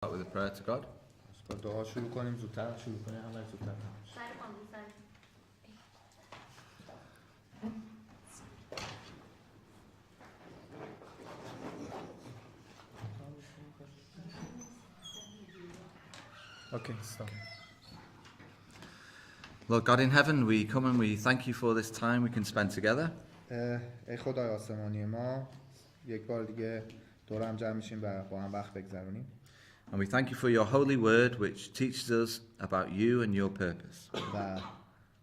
Start with a prayer to God. با دعا شروع کنیم، زودتر شروع کنیم، اول زودتر. Okay, stop. Lord God in heaven, we come and we thank you for this time we can spend together. ای خدای آسمانی ما، یک بار دیگه دور هم جمع میشیم و با هم وقت بگذرونیم. And we thank you for your holy word which teaches us about you and your purpose. و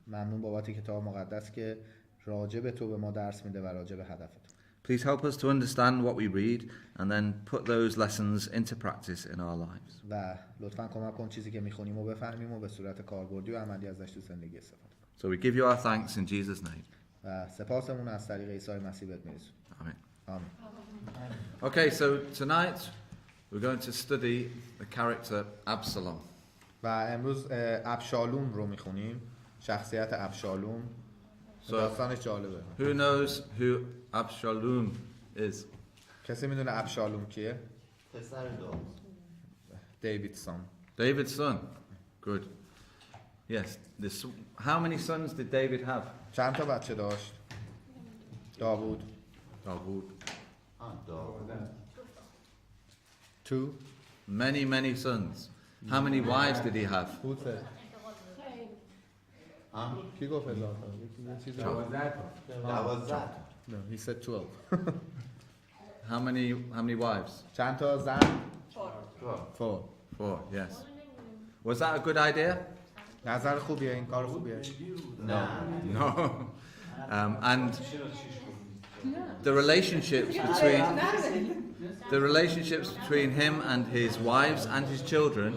ممنون بابت کتاب مقدس که راجع به تو به ما درس میده و راجع به هدفت. Please help us to understand what we read and then put those lessons into practice in our lives. و لطفاً کمک کن چیزی که میخونیم و بفهمیم و به صورت کاربردی و عملی ازش تو زندگی استفاده کنیم. So we give you our thanks in Jesus' name. و سپاسمون از طریق عیسی مسیح بهت میرسونیم. Amen. آمین. Okay, so tonight we're going to study the character Absalom. و امروز ابشالوم رو میخونیم، شخصیت ابشالوم. داستانش جالبه. Who knows who Absalom is? کسی میدونه ابشالوم کیه؟ پسر داوود. دیویدسون. David's son. Good. Yes. How many sons did David have? چند تا بچه داشت؟ داوود. Dawood. داوود. Two. Many sons. How many wives did he have? Who said? کی گفت هزار تا؟ 12. No, he said 12. How many wives? چند تا زن؟ 4. 4. Yes. Was that a good idea? نظر خوبیه، این کار خوبیه. No. And the relationships between him and his wives and his children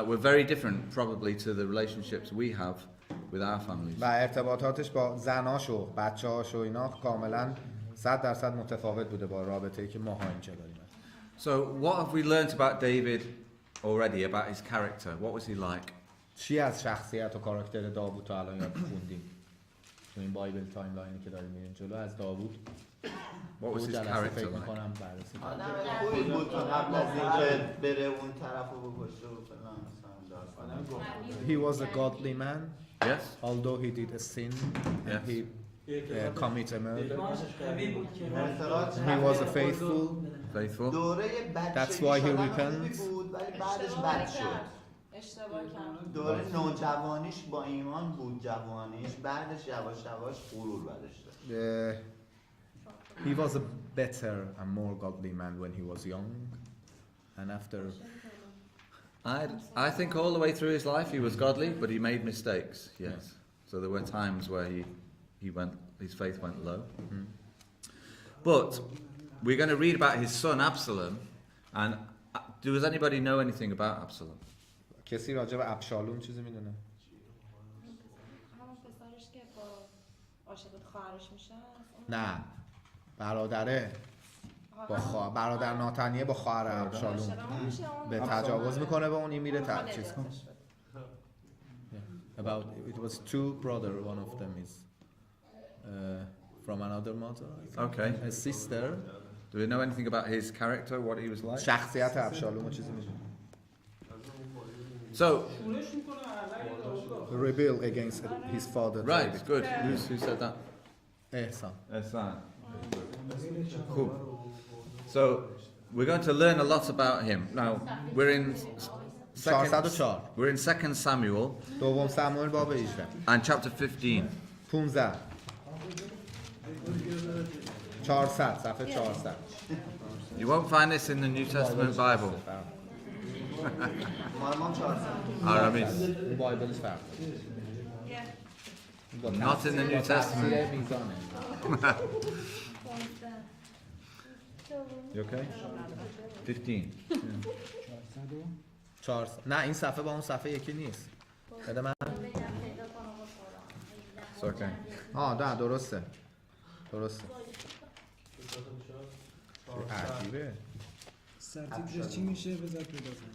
were very different, probably, to the relationships we have with our families. و ارتباطاتش با زناش و بچه‌هاش و اینا کاملا 100% متفاوت بوده با رابطه‌ای که ماها اینجا داریم. So, what have we learnt about David already, about his character? What was he like? چی از شخصیت و کاراکتر داوود تا الان یاد خوندیم؟ تو این بایبل تایملاینی که داریم میریم جلو از داوود. What was his character like? آدم خوبی بود تا قبل از اینکه بره اون طرفو بکشه و فلان مثلا. He was a godly man. Yes. Although he did a sin and he committed a murder. He was a faithful. دوره That's why he بچگیش repents. بود ولی بعدش بد شد. دوره نوجوانیش با ایمان بود، جوانیش بعدش یواش غرور برش داشت. He was a better and more godly man when he was young, and after. I think all the way through his life he was godly, but he made mistakes. Yes. So there were times where his faith went low. Mm-hmm. But we're going to read about his son Absalom, and does anybody know anything about Absalom? کسی راجع به ابشالوم چیزی میدونه؟ همون پسرش که با عاشق خواهرش میشه؟ نه. برادره. با برادر ناتنیه با خواهر ابشالوم به تجاوز میکنه به اون، این میره چیز کنه. About it was two brother, one of them is from another mother. Okay. A sister. Do we know anything about his character, what he was like? شخصیت ابشالوم چیزی میدونه؟ So, rebel against his father. right, David. good. Who said that? احسان. Cool. So, we're going to learn a lot about him. Now, we're in 2 Samuel دوم سموئل باب 18 and chapter 15. 15 400 صفحه 400. You won't find this in the New Testament Bible. Aramis. این بایبلش فرق. Not in the New Testament. You okay? 15. 400. نه این صفحه با اون صفحه یکی نیست. بده من. It's okay. نه درسته. عجیبه.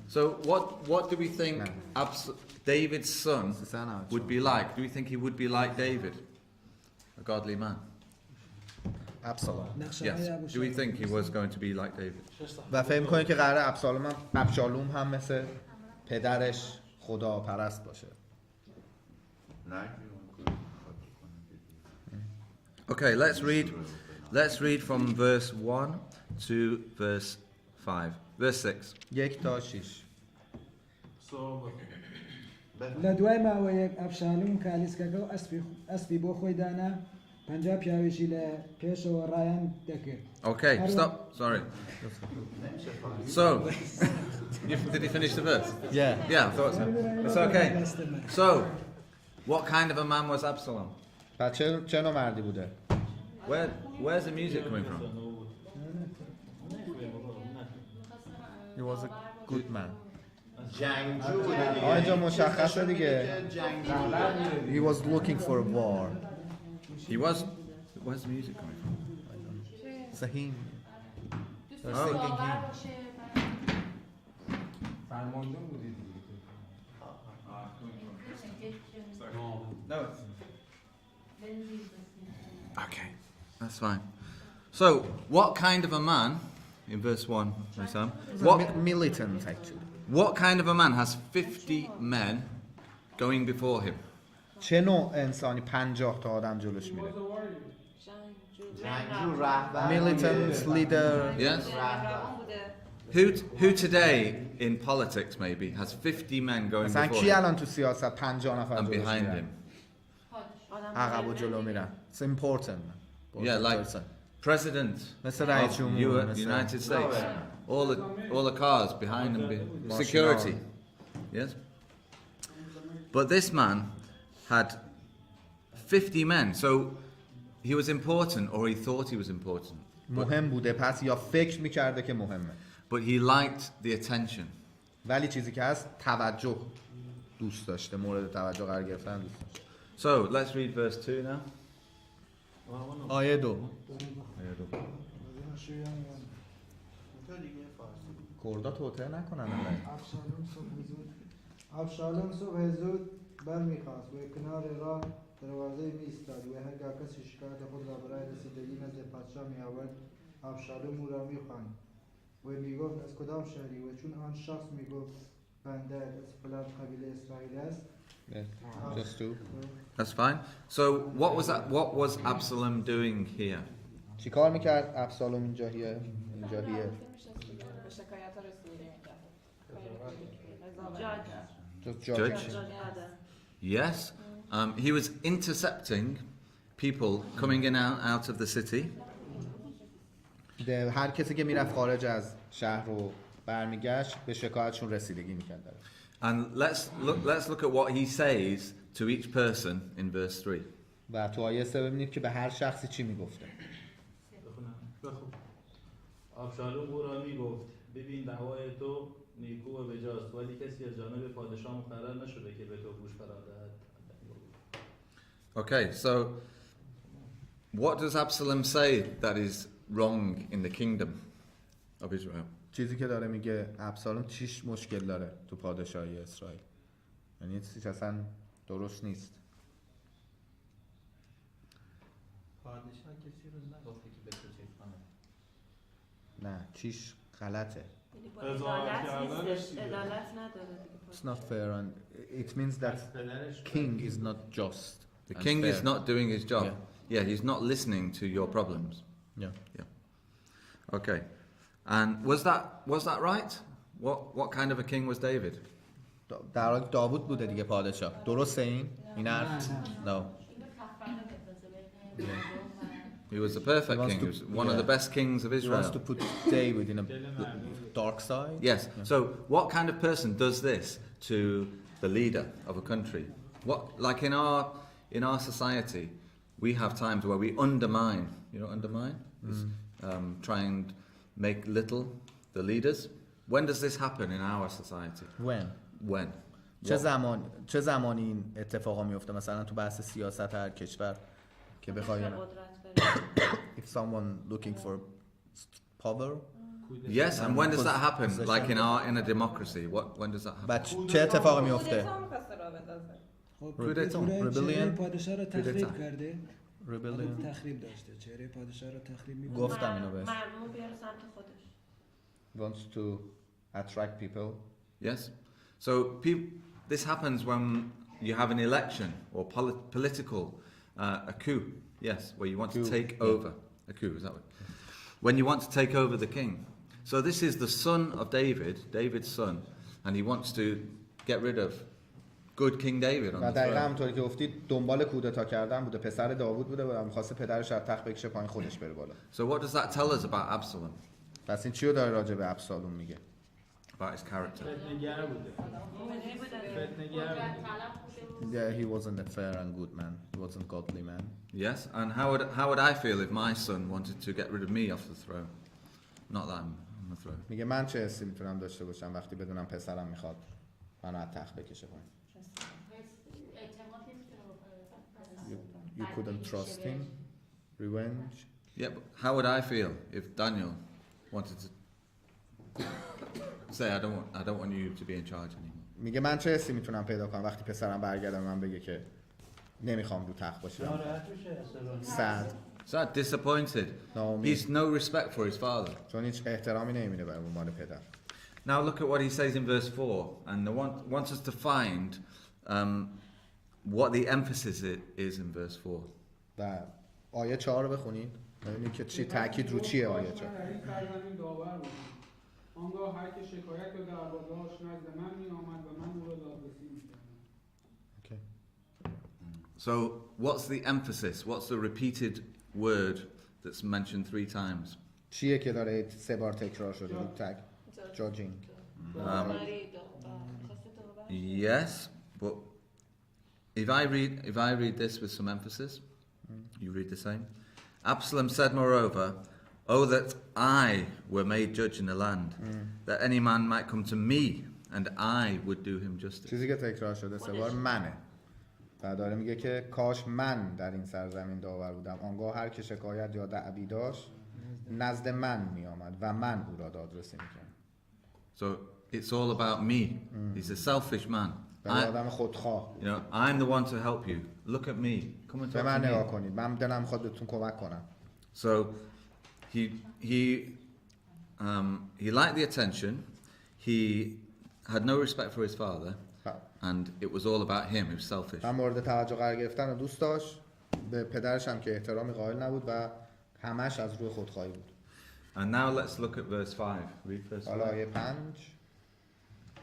So what do we think David's son would be like? Do we think he would be like David? A godly man? ابسالوم. Yes. Do we think he was going to be like David? و فکر می‌کنید که قراره ابشالوم هم مثل پدرش خدا پرست باشه. Okay, let's read from verse 1 to verse 5. Verse 6. 1 تا 6. لە دوای ماوەیەک ئەبشالوم کالیسکەکە و ئەسپی بۆ خۆی دانا 50 پیاوێکی لە پێشەوە ڕایان دەکرد. Okay, stop. Sorry. So, did he finish the verse? Yeah. I thought so. It's okay. So, what kind of a man was Absalom? پس چه نوع مردی بوده؟ Where's the music coming from? He was a good man. جنگجو بوده دیگه. اینجا مشخصه دیگه. جنگجو. He was looking for a war. He was. Where's the music coming from? It's a hymn. They're Oh. singing hymn. No. Okay, that's fine. So, what kind of a man, in verse 1, Militant actually. what kind of a man has 50 men going before him? چه نوع انسانی 50 تا آدم جلوش میره؟ جنگجو رهبر. Militant leader. Yes? Who today in politics maybe has 50 men going مثلا before کی him الان تو سیاست 50 نفر and جلوش behind میرن؟ him? عقب و جلو میرن. It's important. Yeah, like President مثل رئیس of جمهور، مثل United States. All the cars behind him, security. Yes? But this man had 50 men, so he was important, or he thought he was important. مهم بوده، پس یا فکر میکرده که مهمه. But he liked the attention. ولی چیزی که هست توجه دوست داشته، مورد توجه قرار گرفتن دوست داشته. So let's read verse 2 now. آیه 2. کردا توته نکنن الان. ابشالوم صبح زود برمیخواست و کنار راه دروازه می ایستاد و هرگاه کسی شکایت خود را برای رسیدگی نزد پادشاه می آورد ابشالوم او را می خواند و می گفت از کدام شهری و چون آن شخص می گفت بنده از فلان قبیله اسرائیل است. Just two. That's fine. So what was Absalom doing here? چی کار میکرد ابسالوم اینجا هیه؟ Judge. Yes. He was intercepting people coming in and out of the city. هر کسی که میرفت خارج از شهر رو برمیگشت به شکایتشون رسیدگی میکرد. And let's look at what he says to each person in verse 3. و تو آیه 3 ببینید که به هر شخصی چی میگفته. ابشالوم او را میگفت ببین دعوای تو نیکو و بجاست ولی کسی از جانب پادشاه مقرر نشده که به تو گوش فرا دهد. Okay, so what does Absalom say that is wrong in the kingdom of Israel? چیزی که داره میگه ابسالوم چیش مشکل داره تو پادشاهی اسرائیل؟ یعنی چیزی اصلا درست نیست. پادشاه کسی رو نگفته که به تو چیز کنه. نه چیش غلطه. عدالت نداره. It's not fair and it means that king is not just. The king is not doing his job. Yeah, he's not listening to your problems. Yeah. Okay. And was that right? What kind of a king was David? در حال داوود بوده دیگه پادشاه. درسته این حرف؟ No. He was the perfect king. He was one of the best kings of He Israel. wants to put David in a dark side. Yes. So what kind of person does this to the leader of a country? What, like in our society, we have times where we undermine. You know, undermine is try and make little the leaders. When does this happen in our society? When? چه زمانی این اتفاقا میفته؟ مثلا تو بحث سیاست هر کشور که بخوای if someone looking for power. Yes, and when does that happen? Like in a democracy, when does that happen? چه اتفاقی میفته؟ rebellion پادشاه را تخریب کرده. rebellion. تخریب داشته، چهره پادشاه رو تخریب می‌کنه. گفتم اینو بهش. مردم رو بیاره سمت خودش. Wants to attract people. Yes. So this happens when you have an election or political a coup. Yes, where you want to take over a coup. Is that what? When you want to take over the king. So this is the son of David, David's son, and he wants to get rid of good King David on و the دقیقا throne. همونطوری که گفتید دنبال کودتا کردن بوده، پسر داوود بوده و می‌خواسته پدرش از تخت بکشه پایین خودش بره بالا. So what does that tell us about Absalom? پس این چی رو داره راجع به ابسالوم میگه؟ About his character. فتنه‌گر بوده. فتنه‌گر بوده. Yeah, he wasn't a fair and good man. He wasn't godly man. Yes, and how would I feel if my son wanted to get rid of me off the throne? Not that I'm on the throne. میگه من چه حسی میتونم داشته باشم وقتی بدونم پسرم میخواد منو از تخت بکشه پایین. You couldn't trust him. Revenge. Yeah, but how would I feel if Daniel wanted to say I don't want you to be in charge anymore? میگه من چه حسی میتونم پیدا کنم وقتی پسرم برگرده من بگه که نمیخوام رو تخت باشم. ناراحت میشه. Sad. Sad, disappointed. He's no respect for his father. چون هیچ احترامی نمیبینه برای مال پدر. Now look at what he says in verse 4, and I wants us to find what the emphasis is in verse 4. و آیه 4 رو بخونید. ببینید که چی تاکید رو چیه آیه 4. آنگاه هر که شکایت یا دعوا داشت نزد من می‌آمد و من او را دادرسی می‌کردم. Okay. So what's the emphasis? What's the repeated word that's mentioned 3 times? چیه که داره 3 بار تکرار شده؟ Judging. Yes, but if I read this with some emphasis, you read the same. Absalom said, moreover, "Oh, that I were made judge in the land, that any man might come to me, and I would do him justice." چیزی که تکرار شده 3 بار منه. و داره میگه که کاش من در این سرزمین داور بودم. آنگاه هر که شکایت یا دعوی داشت نزد من میآمد و من او را دادرسی میکردم. So it's all about me. He's a selfish man. آدم خودخواه. You know, I'm the one to help you. Look at me. Come and به talk من to نگاه me. کنید. من دلم میخواد بهتون کمک کنم. So he liked the attention. He had no respect for his father, and it was all about him. He was selfish. من مورد توجه قرار گرفتن رو دوست داشت. به پدرش هم که احترامی قائل نبود و همش از روی خودخواهی بود. And now let's look at verse 5. Read verse 5. حالا آیه 5.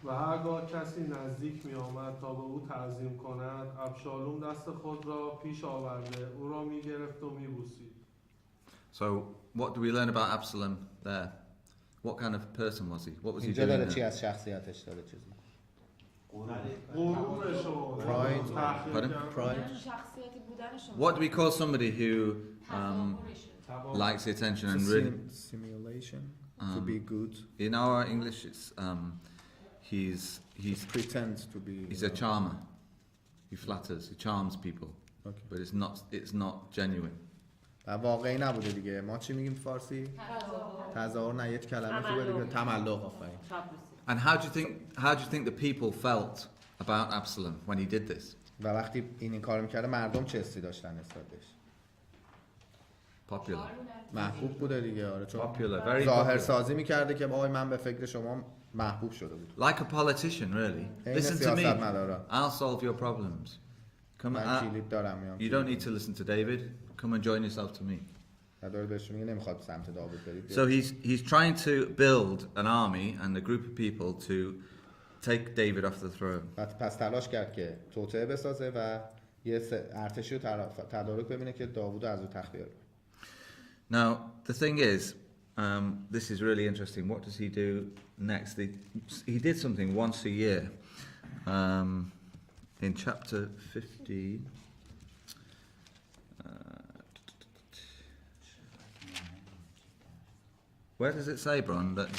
و هرگاه کسی نزدیک می آمد تا به او تعظیم کند ابشالوم دست خود را پیش آورده او را می گرفت و می بوسید. So what do we learn about Absalom there? What kind of person was he? What was he اینجا doing داره there? چی از شخصیتش داره چیز میکنه. غرورش و Pride. تحقیر Pardon? کردن. Pride. شخصیتی بودن شما. What do we call somebody who likes the attention and really? Simulation. To be good. In our English, it's he's Pretends to be. he's a charmer. He flatters. He charms people. Okay. But it's not genuine. و واقعی نبوده دیگه. ما چی میگیم تو فارسی؟ تظاهر نه یک کلمه خوبه دیگه. تملق آفرین. And how do you think the people felt about Absalom when he did this? و وقتی این کارو میکرده مردم چه حسی داشتن نسبت بهش؟ Popular. محبوب بوده دیگه. آره چون Popular. Very ظاهر popular. سازی میکرده که آقای من به فکر شما محبوب شده بود. Like a politician, really. این Listen to سیاست me. مدارا. I'll solve your problems. Come من on. کلید دارم میام. You don't need to listen to David. Come and join yourself to me. و داره بهش میگه نمیخواد سمت داوود برید. So he's trying to build an army and a group of people to take David off the throne. پس تلاش کرد که توطئه بسازه و یه ارتشی رو تدارک ببینه که داوود از رو تخت بیاره. Now the thing is, this is really interesting. What does he do next? He did something once a year. In chapter 15. Where does it say, Bron, that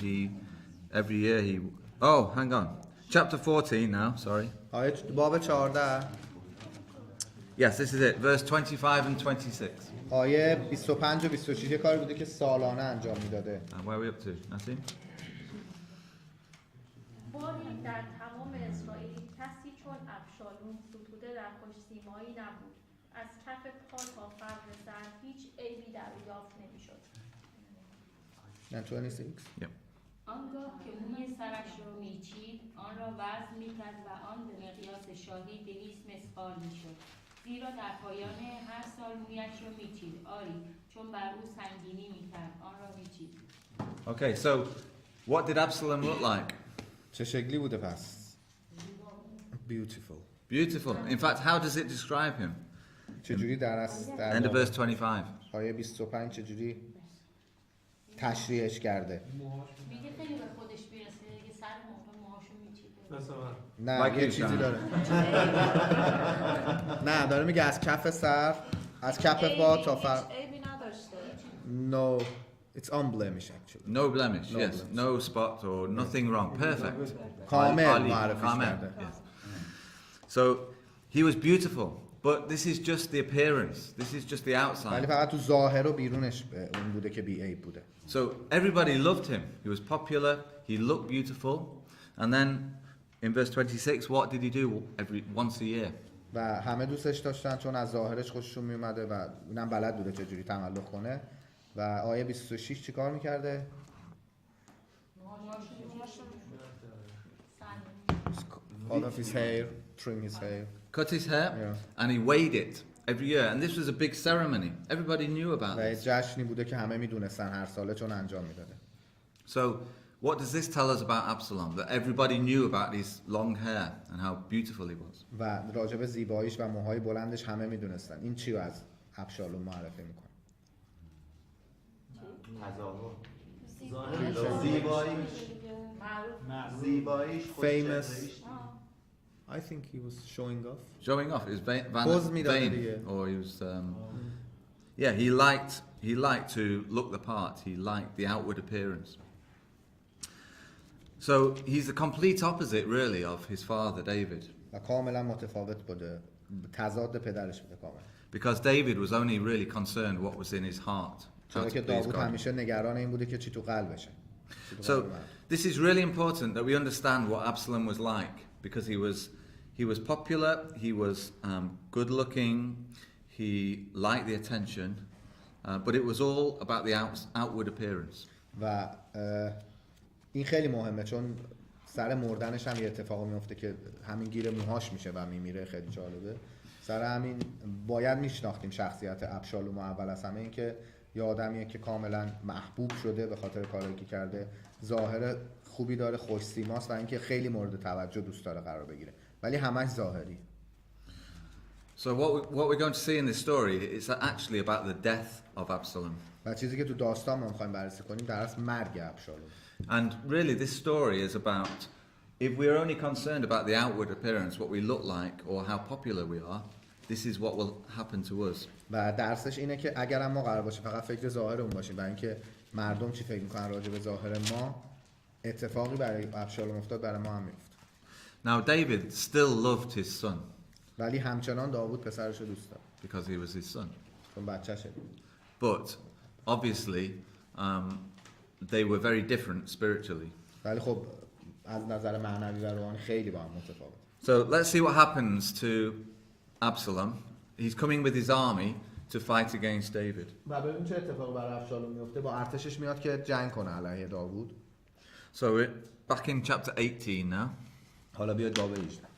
every year he... Oh, hang on. Chapter 14 now, sorry. آیه باب 14 Yes, this is it. Verse 25 and 26. آیه 25 و 26 یه کاری بوده که سالانه انجام میداده. And where are we up to? Nothing? باری در تمام اسرائیل کسی چون ابشالوم ستوده در خوش سیمایی نبود از کف پا تا فرق سر هیچ عیبی در او یافت نمی‌شد. And 26. Yep. آنگاه که موی سرش را میچید آن را وزن میکرد و آن به مقیاس شاهی 200 مسقال میشد، زیرا در پایان هر سال مویش را میچید، آری چون بر او سنگینی میکرد آن را میچید. Okay, so what did Absalom look like? چه شکلی بوده پس؟ Beautiful. Beautiful. In fact, how does it describe him? چجوری در End of verse 25. آیه 25 چجوری تشریحش کرده؟ میگه خیلی به خودش میرسه که سر موهاشو میچیده. نه یه چیزی داره. نه داره میگه از کف سر، از کف پا تا فرق. عیبی نداشته. No, it's unblemished actually. No blemish, yes. No spot or nothing wrong. Perfect. کامل معرفیش کرده. So he was beautiful, but this is just the appearance. This is just the ولی outside. فقط تو ظاهر و بیرونش اون بوده که بی عیب بوده. So everybody loved him. He was popular. He looked beautiful. And then in verse 26, what did he do once a year? و همه دوستش داشتن چون از ظاهرش خوششون میومده و اینم بلد بوده چجوری تملق کنه. و آیه 26 چیکار میکرده؟ Cut off his hair, trim his hair. Cut his hair, Yeah. and he weighed it every year. And this was a big ceremony. Everybody knew about و this. جشنی بوده که همه میدونستن هر ساله چون انجام میداده. So what does this tell us about Absalom? That everybody knew about his long hair and how beautiful he was. و راجع به زیباییش و موهای بلندش همه میدونستن. این چی رو از ابشالوم معرفی میکنه؟ زیباییش Famous. I think he was showing off. Showing off his Pose میداده vain, دیگه. or he was yeah, he liked to look the part. He liked the outward appearance. So he's the complete opposite really of his father David. و کاملا متفاوت بوده. تضاد پدرش بوده کاملا. Because David was only really concerned what was in his heart. How چرا to که please داوود God. همیشه نگران این بوده که چی تو قلبشه. So this is really important that we understand what Absalom was like, because he was popular, he was good looking, he liked the attention, but it was all about the outward appearance. و این خیلی مهمه چون سر مردنش هم یه اتفاقی میفته که همین گیر موهاش میشه و میمیره. خیلی جالبه. سر همین باید میشناختیم شخصیت ابشالوم اول از همه، این که یه آدمیه که کاملا محبوب شده به خاطر کاری که کرده، ظاهر خوبی داره، خوش سیماست و اینکه خیلی مورد توجه دوست داره قرار بگیره، ولی همش ظاهری. So what we're going to see in this story is actually about the death of Absalom. و چیزی که تو داستان ما می‌خوایم بررسی کنیم در اصل مرگ ابشالوم. And really this story is about, if we're only concerned about the outward appearance, what we look like or how popular we are, this is what will happen to us. و درسش اینه که اگر ما قرار باشه فقط فکر ظاهرمون باشیم و اینکه مردم چی فکر میکنن راجع به ظاهر ما، اتفاقی برای ابشالوم افتاد برای ما هم میفته. Now David still loved his son ولی همچنان داوود پسرش رو دوست داشت because he was his son. چون بچه‌شه. But obviously they were very different spiritually. ولی خب از نظر معنوی و روحانی خیلی با هم متفاوت. So let's see what happens to Absalom. He's coming with his army to fight against David. و ببین چه اتفاقی برای ابشالوم میفته. با ارتشش میاد که جنگ کنه علیه داوود. So we're back in chapter 18 now. حالا بیاید باب 18.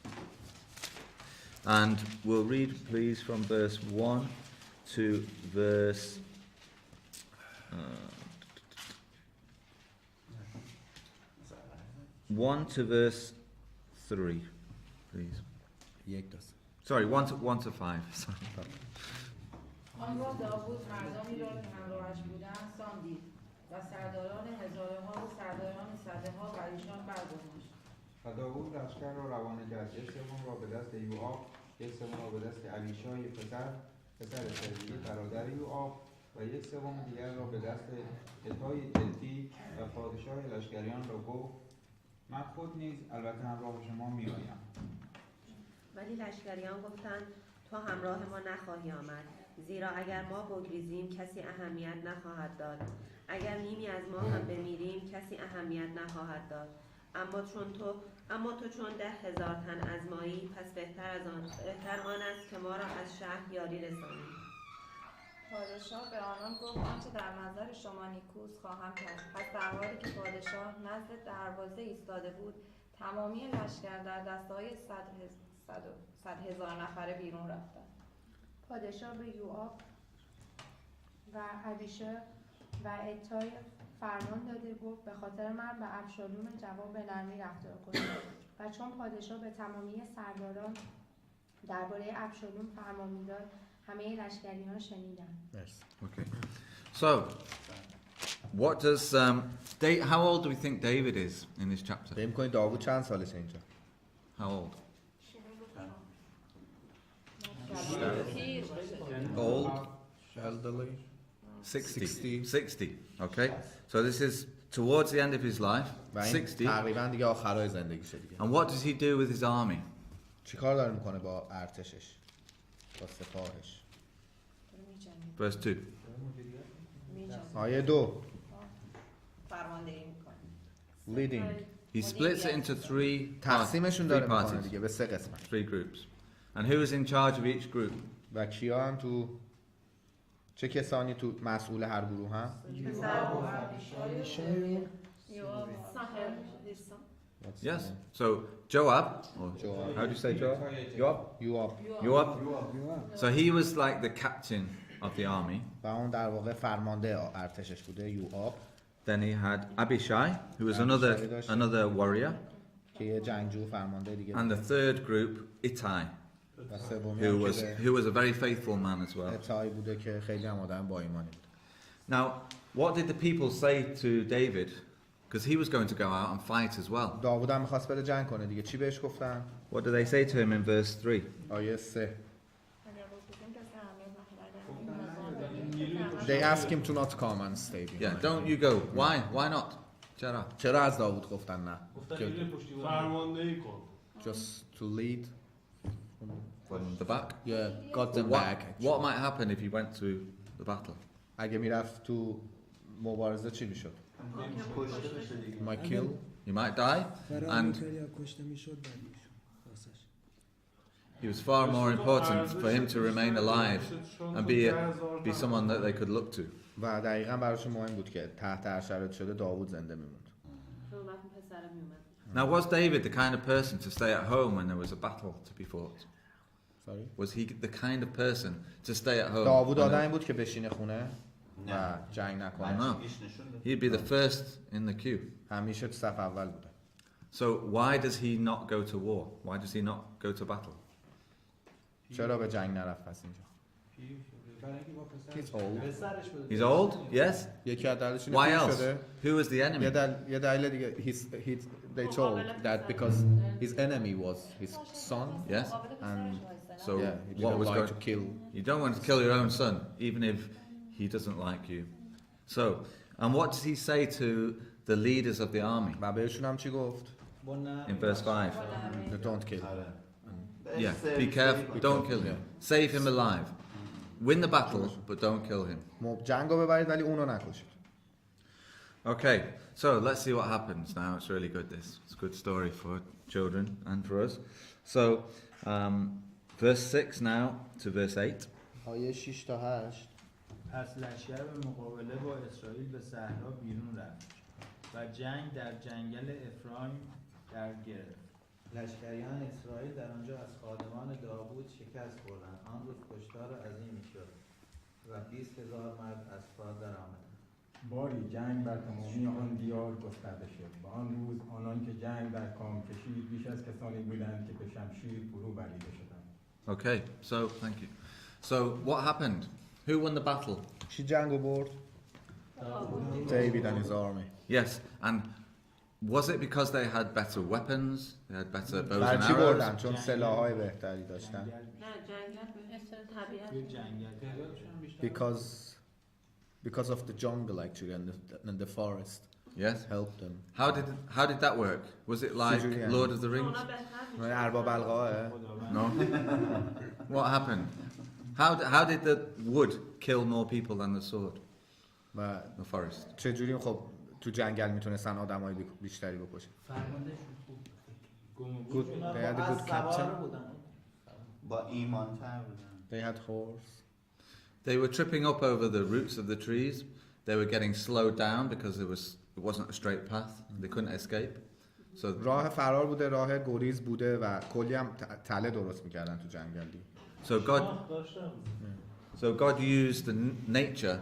And we'll read please from verse 1 to verse 1 to verse 3, please. Sorry, 1 to 5. Sorry. آن را داوود مردانی را که همراهش بودند ساندید و سرداران هزارها و سرداران صدها بر ایشان برگذاشت. و داوود لشکر را روانه کرد، یک سوم را به دست یوآب، یک سوم را به دست الیشای پسر سرویی برادر یوآب و یک سوم دیگر را به دست اتای تلتی و پادشاه لشکریان را گفت من خود نیز البته همراه شما میآیم. ولی لشکریان گفتند تو همراه ما نخواهی آمد، زیرا اگر ما بگریزیم کسی اهمیت نخواهد داد، اگر نیمی از ما هم بمیریم کسی اهمیت نخواهد داد، اما چون تو اما تو چون 10,000 تن از مایی، پس بهتر آن است که ما را از شهر یاری رسانی. پادشاه به آنان گفت آنچه در نظر شما نیکوست خواهم کرد. پس در حالی که پادشاه نزد دروازه ایستاده بود، تمامی لشکر در دسته‌های 100,000 نفره بیرون رفتند. پادشاه به یوآب و ابیشای و اتای فرمان داده گفت به خاطر من به ابشالوم جوان به نرمی رفتار کنید. و چون پادشاه به تمامی سرداران درباره ابشالوم فرمان میداد، همه لشکریان شنیدند. Yes. Okay. So, what does how old do we think David is in this chapter? فکر می‌کنید داوود چند سالشه اینجا؟ How old? Old? Elderly? 60. Okay. So this is towards the end of his life. 60. تقریبا دیگه آخرای زندگیشه دیگه. And what does he do with his army? چیکار داره میکنه با ارتشش؟ با سپاهش؟ Verse 2. آیه 2. فرماندهی میکنه. Leading. He splits it into تقسیمشون three داره میکنه parties. دیگه به 3 قسمت. 3 groups. And who is in charge of each group? و کیان تو چه کسانی تو مسئول هر گروه هم؟ Yes. So Joab, or how do you say Joab? Joab. So he was like the captain of the army. و اون در واقع فرمانده ارتشش بوده یوآب. Then he had Abishai, who was another warrior. که یه جنگجو فرمانده دیگه. And the third group, Ittai, who was a very faithful man as well. اتای بوده که خیلی هم آدم با ایمانی بود. Now, what did the people say to David? Because he was going to go out and fight as well. داوود هم می‌خواست بره جنگ کنه دیگه. چی بهش گفتن؟ What did they say to him in verse 3? آیه 3. They asked him to not come and stay behind. Yeah, don't you go. Why not? چرا از داوود گفتن نه؟ فرماندهی کن. Just to lead from the back. Yeah, got them back. What might happen if he went to the battle? اگه میرفت تو مبارزه چی میشد؟ Might kill. He might die, and he was far more important for him to remain alive and be someone that they could look to. و دقیقاً براشون مهم بود که تحت هر شرایط شده داوود زنده میموند. Now, was David the kind of person to stay at home when there was a battle to be fought? Sorry? Was he the kind of person to stay at home? داوود آدمی بود که بشینه خونه و جنگ نکنه. No. He'd be the first in the queue. همیشه تو صف اول بوده. So why does he not go to war? Why does he not go to battle? چرا به جنگ نرفت پس اینجا؟ He's old. He's old? Yes. یکی از دلایلش Why else? Who was the enemy? یه دلیل دیگه they told that because his enemy was his son. Yes. And so he what didn't was like going to kill. You don't want to kill your own son, even if he doesn't like you. So, and what does he say to the leaders of the army? و بهشون هم چی گفت؟ In verse 5. Don't kill. Yeah, be careful, don't kill him. Save him alive. Win the battle, but don't kill him. جنگو ببرید ولی اونو نکشید. Okay, so let's see what happens now. It's really good, this. It's a good story for children and for us. So, verse 6 now to verse 8. آیه 6 تا 8. پس لشکر به مقابله با اسرائیل به صحرا بیرون رفت و جنگ در جنگل افرایم در گرفت. لشکریان اسرائیل در آنجا از خادمان داوود شکست خوردند. آن روز کشتار عظیمی شد و 20,000 مرد از پا درآمدند. باری جنگ بر تمامی آن دیار گسترده شد و آن روز آنان که جنگ در کام کشید بیش از کسانی بودند که به شمشیر فرو بریده شدند. Okay, so thank you. So what happened? Who won the battle? کی جنگو برد؟ David and his army. Yes, and was it because they had better weapons? They had better bows and چی بردن؟ arrows? چون سلاح‌های بهتری داشتن. نه طبیعت. Because of the jungle actually and the forest. Yes. Helped them. How did that work? Was it like Lord of the Rings? ارباب القاه. No. What happened? How did the wood kill more people than the sword? و The forest. چجوری خب تو جنگل میتونستن آدمای بیشتری بکشن؟ Good. They had a good captain. با ایمان‌تر بودن. They had horse. They were tripping up over the roots of the trees. They were getting slowed down because it wasn't a straight path. They couldn't escape. So راه فرار بوده، راه گریز بوده و کلی هم تله درست میکردن تو جنگلی. So God used the nature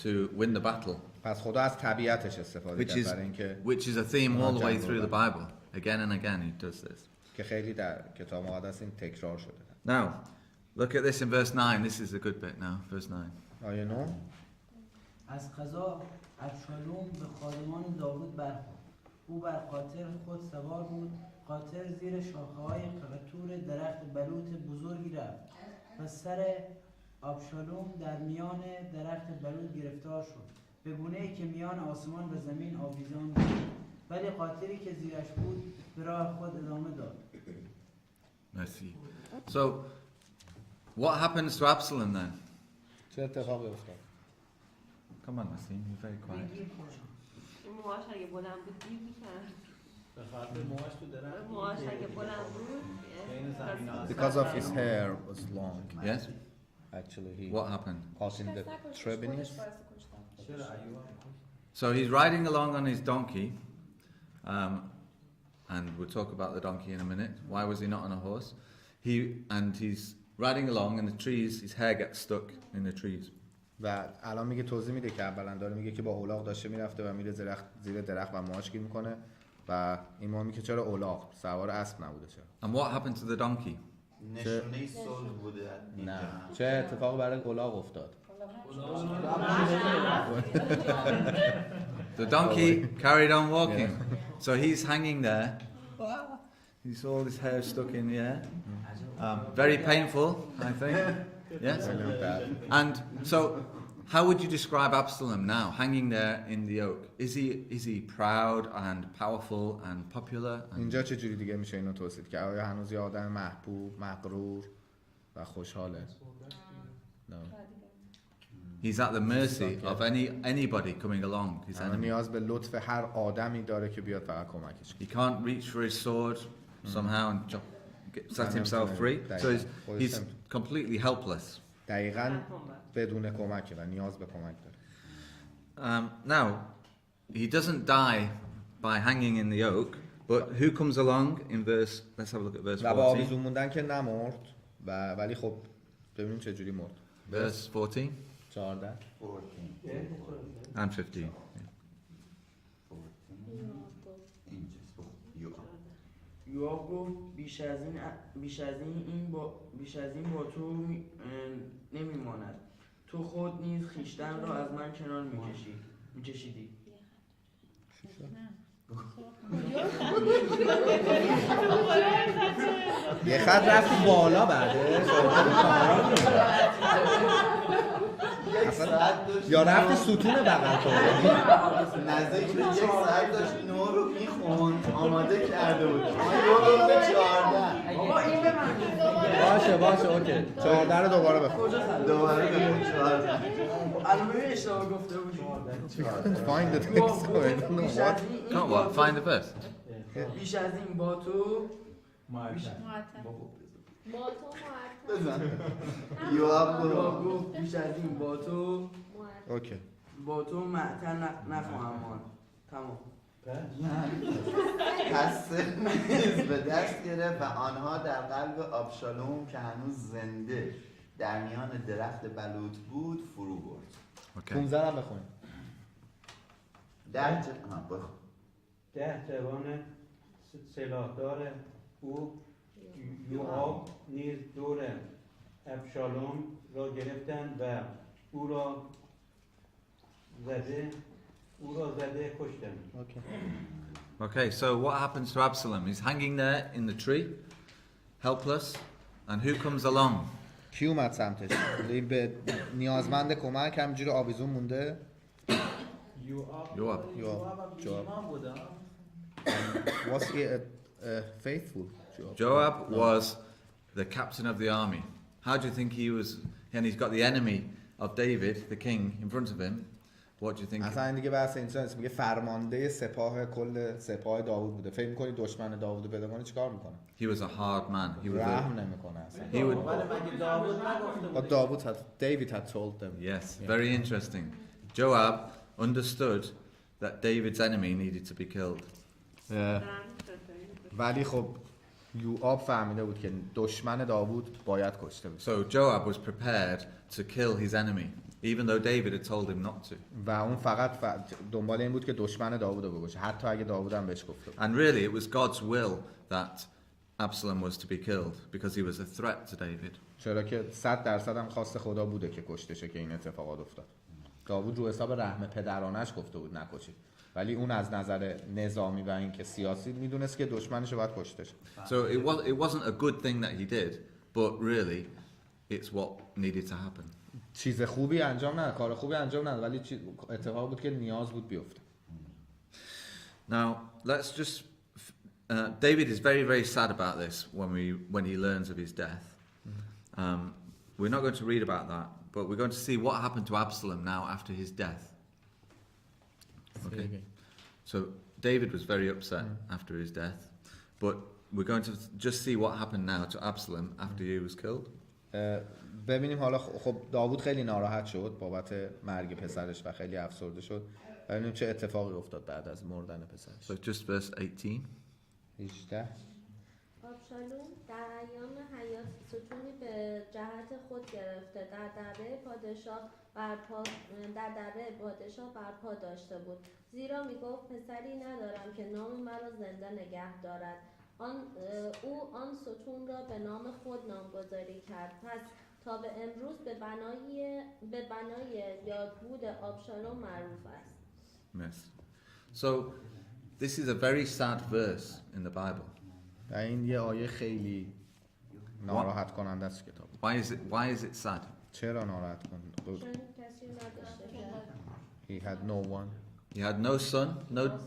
to win the battle. پس خدا از طبیعتش استفاده کرد برای اینکه which is a theme all the way through the Bible. Again and again he does this. که خیلی در کتاب مقدس این تکرار شده. Now, look at this in verse 9. This is a good bit now, verse 9. آیه 9. از قضا ابشالوم به خادمان داوود برخورد. او بر قاطر خود سوار بود. قاطر زیر شاخه‌های قطور درخت بلوط بزرگی رفت و سر ابشالوم در میان درخت بلوط گرفتار شد، به گونه‌ای که میان آسمان و زمین آویزان بود، ولی قاطری که زیرش بود به راه خود ادامه داد. Merci. So, what happens to Absalom then? چه اتفاقی افتاد؟ Come on, Nassim, you're very quiet. موهاش اگه بلند بود گیر می‌کرد. به خاطر موهاش تو درخت. موهاش اگه بلند بود. Because of his hair was long. Yes. Actually, he. What happened? Caught in the trebinus. So he's riding along on his donkey, and we'll talk about the donkey in a minute. Why was he not on a horse? He's riding along, and the trees. His hair gets stuck in the trees. و الان میگه توضیح میده که اولا داره میگه که با الاغ داشته میرفته و میره زیر درخت و موهاش گیر میکنه و این ما میگه چرا الاغ سوار اسب نبوده چرا. And what happened to the donkey? نشونه صلح بوده. نه. چه اتفاقی برای الاغ افتاد؟ The donkey carried on walking. So he's hanging there. He's all his hair stuck in the air. Very painful, I think. Yes. And so, how would you describe Absalom now, hanging there in the oak? Is he proud and powerful and popular? اینجا چه جوری دیگه میشه اینو توصیف کرد؟ آیا هنوز یه آدم محبوب، مغرور و خوشحاله؟ No. He's at the mercy of anybody coming along. His enemy. نیاز به لطف هر آدمی داره که بیاد فقط کمکش کنه. He can't reach for his sword somehow and set himself free. So he's completely helpless. دقیقاً بدون کمکه و نیاز به کمک داره. Now, he doesn't die by hanging in the oak, but who comes along in verse? Let's have a look at verse 14. و با آویزون موندن که نمرد ولی خب ببینیم چه جوری مرد. Verse 14. 14. And 15. یوآب گفت بیش از این با تو نمیماند. تو خود نیز خیشتن را از من کنار میکشیدی. یه خط رفت بالا بعدش یا رفت ستون بغل تو نزدیک به 1 ساعت داشت 9 رو میخوند آماده کرده بود ما یه به 14 باشه اوکی 14 رو دوباره بخون دوباره بخون 14 الان ببین اشتباه گفته بود. Find the text. Can't what? Find the verse. بیش از این با تو بزن یوآب گفت بیش از این با تو اوکی با تو معطل نخواهم ماند. تمام. پس نیز به دست گرفت و آنها در قلب آبشالوم که هنوز زنده در میان درخت بلوط بود فرو برد. 15 هم بخونیم. 10 جوان سلاحدار او یوآب نیز دور ابشالوم را گرفتند و او را زده کشتند. Okay, so what happens to Absalom? He's hanging there in the tree, helpless, and who comes along? کی اومد سمتش؟ به نیازمند کمک همینجوری آویزون مونده؟ یوآب. Was he a faithful Joab? Joab was the captain of the army. How do you think he was? And he's got the enemy of David, the king, in front of him. What do you think? اصلا دیگه بحث اینجا نیست. میگه فرمانده سپاه کل سپاه داوود بوده. فکر می‌کنی دشمن داوود رو پیدا کنه چیکار می‌کنه؟ He was a hard man. He was رحم نمی‌کنه اصلا. He would. But David had told them. Yes, very interesting. Joab understood that David's enemy needed to be killed. ولی خب یوآب فهمیده بود که دشمن داوود باید کشته بشه. So Joab was prepared to kill his enemy, even though David had told him not to. و اون فقط دنبال این بود که دشمن داوود رو بکشه، حتی اگه داوود هم بهش گفته. And really it was God's will that Absalom was to be killed because he was a threat to David. چرا که 100% هم خواست خدا بوده که کشته شه که این اتفاقات افتاد. داوود رو حساب رحم پدرانش گفته بود نکشید. ولی اون از نظر نظامی و اینکه سیاسی میدونست که دشمنش رو باید کشته شه. So it wasn't a good thing that he did, but really it's what needed to happen. چیز خوبی انجام نداد، کار خوبی انجام نداد، ولی اتفاق بود که نیاز بود بیفته. Now let's just David is very sad about this when he learns of his death. We're not going to read about that, but we're going to see what happened to Absalom now after his death. Okay. So David was very upset after his death, but we're going to just see what happened now to Absalom after he was killed. ببینیم حالا خب داوود خیلی ناراحت شد بابت مرگ پسرش و خیلی افسرده شد. ببینیم چه اتفاقی افتاد بعد از مردن پسرش. So just verse 18. 18. آبشالوم در ایام حیات ستونی به جهت خود گرفته در دره پادشاه برپا داشته بود، زیرا میگفت پسری ندارم که نام مرا زنده نگه دارد. او آن ستون را به نام خود نامگذاری کرد. پس تا به امروز به بنای یادبود آبشالوم معروف است. Yes. So this is a very sad verse in the Bible. این یه آیه خیلی ناراحت کننده است کتاب. Why is it sad? چرا ناراحت کننده؟ چون کسی نداشته. He had no one. He had no son,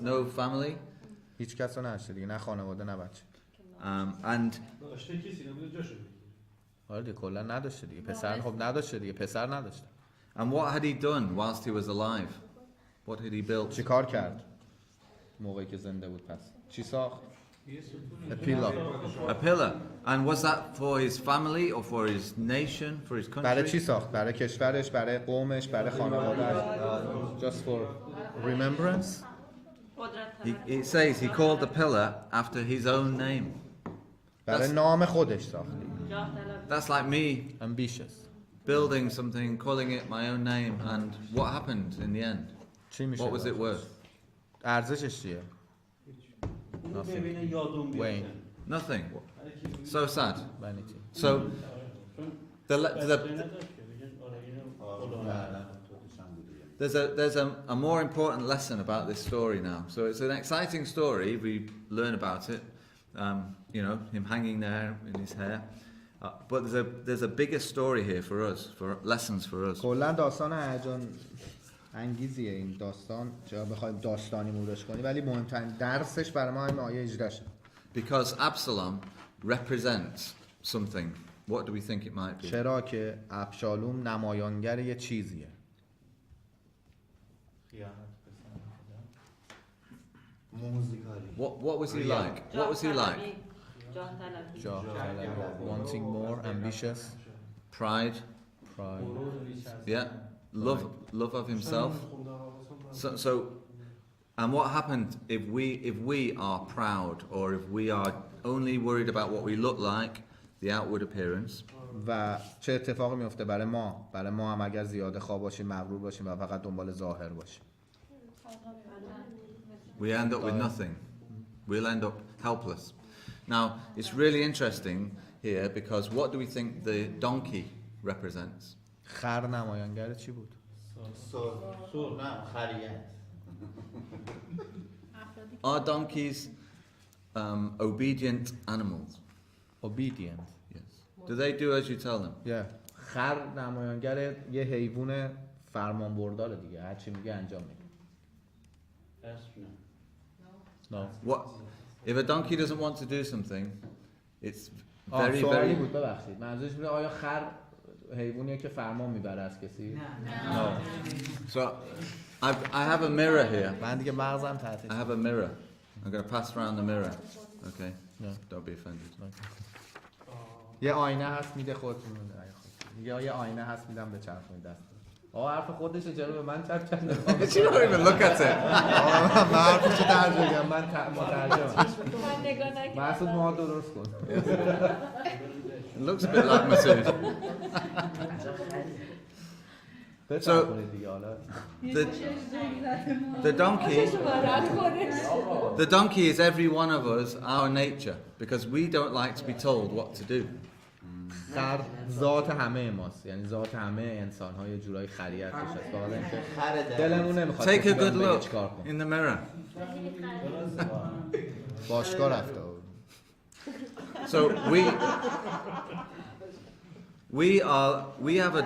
no family. هیچ کس رو نداشته دیگه، نه خانواده نه بچه. And داشته کسی نبود جاشو بگیره. آره دیگه کلا نداشته دیگه، پسر خب نداشته دیگه، پسر نداشته. And what had he done whilst he was alive? What had he built? چی کار کرد موقعی که زنده بود؟ پس چی ساخت؟ A pillar. And was that for his family or for his nation, for his country? برای چی ساخت؟ برای کشورش، برای قومش، برای خانواده‌اش. Just for remembrance. It says he called the pillar after his own name. برای نام خودش ساخت. That's like me ambitious building something, calling it my own name, and what happened in the end? What was it worth? ارزشش چیه؟ Nothing. Nothing. So sad. Vanity. So there's a more important lesson about this story now. So it's an exciting story. We learn about it. Him hanging there in his hair. But there's a bigger story here for us, for lessons for us. کلا داستان هیجان انگیزیه این داستان، چرا بخوایم داستانی مرورش کنیم، ولی مهمترین درسش برای ما این آیه 18 شه. Because Absalom represents something. What do we think it might be? چرا که ابشالوم نمایانگر یه چیزیه. What was he like? What was he like? Wanting more, ambitious, pride, yeah, love of himself. So, and what happened if we are proud, or if we are only worried about what we look like, the outward appearance? و چه اتفاقی میفته برای ما هم اگر زیاده خواه باشیم، مغرور باشیم و فقط دنبال ظاهر باشیم؟ We end up with nothing. We'll end up helpless. Now, it's really interesting here because what do we think the donkey represents? خر نمایانگر چی بود؟ نه خریت. Are donkeys obedient animals? Obedient. Yes. Do they do as you tell them? Yeah. خر نمایانگر یه حیوان فرمانبرداره دیگه، هر چی میگه انجام میده. No. What if a donkey doesn't want to do something? It's very سوالی بود ببخشید. منظورش اینه آیا خر حیوانیه که فرمان میبره از کسی؟ No. So I have a mirror here. من دیگه مغزم تحت. I have a mirror. I'm going to pass around the mirror. Okay. Don't be offended. یه آینه هست میده خودتون. یه آینه هست میدم به چرخونید دست. حرف خودشه چرا به من چرخ کرده؟ You don't even look at it. من حرفشو ترجمه کنم. من مترجمم. مسعود ما درست کن. It looks a bit like Masood. So the donkey is every one of us, our nature, because we don't like to be told what to do. خر ذات همه ماست، یعنی ذات همه انسان‌ها یه جورایی خریت بشه. حالا اینکه دلمون نمیخواد. Take a good look in the mirror. باشگاه رفته. So we have a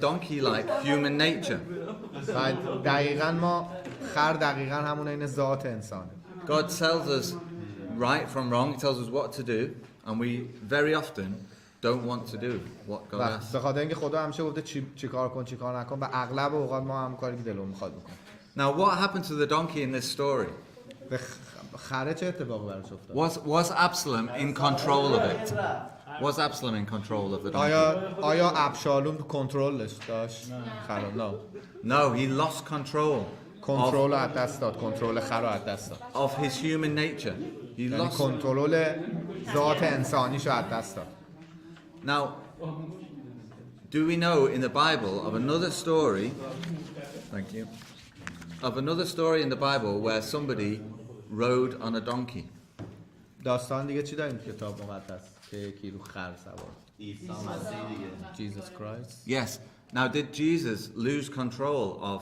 donkey-like human nature. دقیقاً ما خر دقیقاً همون این ذات انسانه. God tells us right from wrong. He tells us what to do, and we very often don't want to do what God asks. به خاطر اینکه خدا همیشه گفته چی کار کن چی کار نکن و اغلب اوقات ما هم کاری که دلمون میخواد میکنیم. Now what happened to the donkey in this story? به خره چه اتفاقی براش افتاد؟ Was Absalom in control of it? Was Absalom in control of the donkey? آیا ابشالوم کنترلش داشت؟ خره No, he lost control. کنترل از دست داد. کنترل خر رو از دست داد. Of his human nature. He یعنی lost کنترل ذات انسانیش رو از دست داد. Now, do we know in the Bible of another story? Thank you. Of another story in the Bible where somebody rode on a donkey. داستان دیگه چی داریم تو کتاب مقدس که یکی رو خر سوار؟ عیسی مسیح دیگه. Jesus Christ. Yes. Now, did Jesus lose control of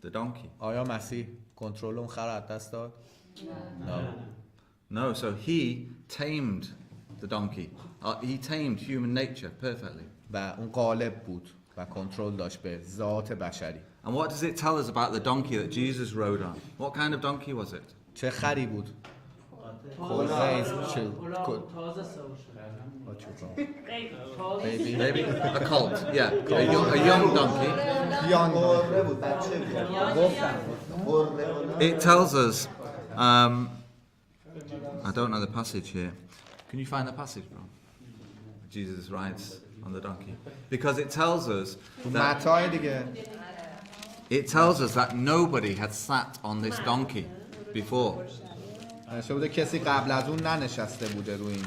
the donkey? آیا مسیح کنترل اون خر از دست داد؟ No. So he tamed the donkey. He tamed human nature perfectly. و اون غالب بود و کنترل داشت به ذات بشری. And what does it tell us about the donkey that Jesus rode on? What kind of donkey was it? چه خری بود؟ Baby, a colt, yeah, a young donkey. It tells us, I don't know the passage here. Can you find the passage, bro? Jesus rides on the donkey. Because it tells us that nobody had sat on this donkey before. شده کسی قبل از اون ننشسته بوده روی این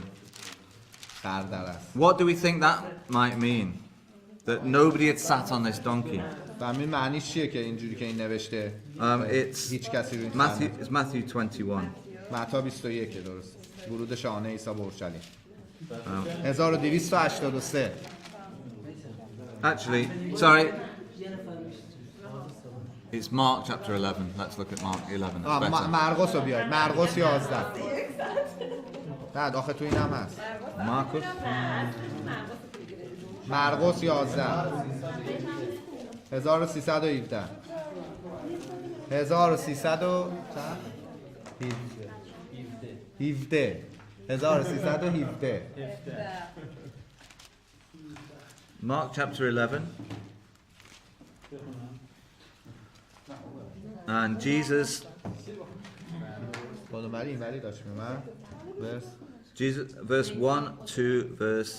خر درست. What do we think that might mean? That nobody had sat on this donkey. همین معنیش چیه که اینجوری که این نوشته هیچ کسی روی It's Matthew 21. متی 21 درست. ورود شاهانه عیسی به اورشلیم. 1283. Actually, sorry. It's Mark chapter 11. Let's look at Mark 11. It's better. مرقس رو بیاید. مرقس 11. نه داخل تو این هم هست. مرقس 11. 1317. 1317. Mark chapter 11. And Jesus verse 1 to verse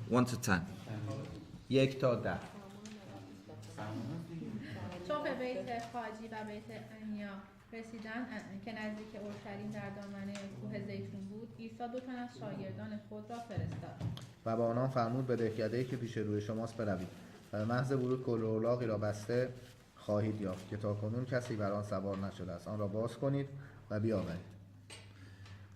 1 to 10. 1 تا 10. چون به بیت خاجی و بیت انیا رسیدن که نزدیک اورشلیم در دامنه کوه زیتون بود، عیسی 2 تن از شاگردان خود را فرستاد و به آنان فرمود به دهکده‌ای که پیش روی شماست بروید و به محض ورود کل الاغی را بسته خواهید یافت که تاکنون کسی بر آن سوار نشده است. آن را باز کنید و بیاورید.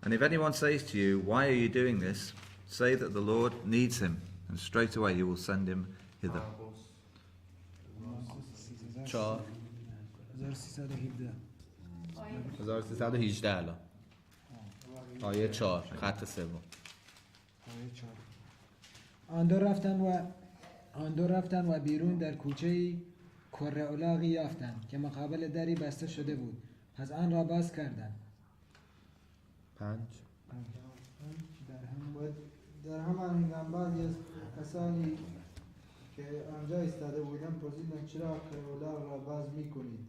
And if anyone says to you, why are you doing this? Say that the Lord needs him, and straight away he will send him hither. 1318 الان. آیه 4 خط سوم. آن دو رفتن و بیرون در کوچه‌ای کره الاغی یافتند که مقابل دری بسته شده بود. پس آن را باز کردند. 5 در و در همان هنگام بعضی از کسانی که آنجا ایستاده بودند پرسیدند چرا کرولا را باز میکنید؟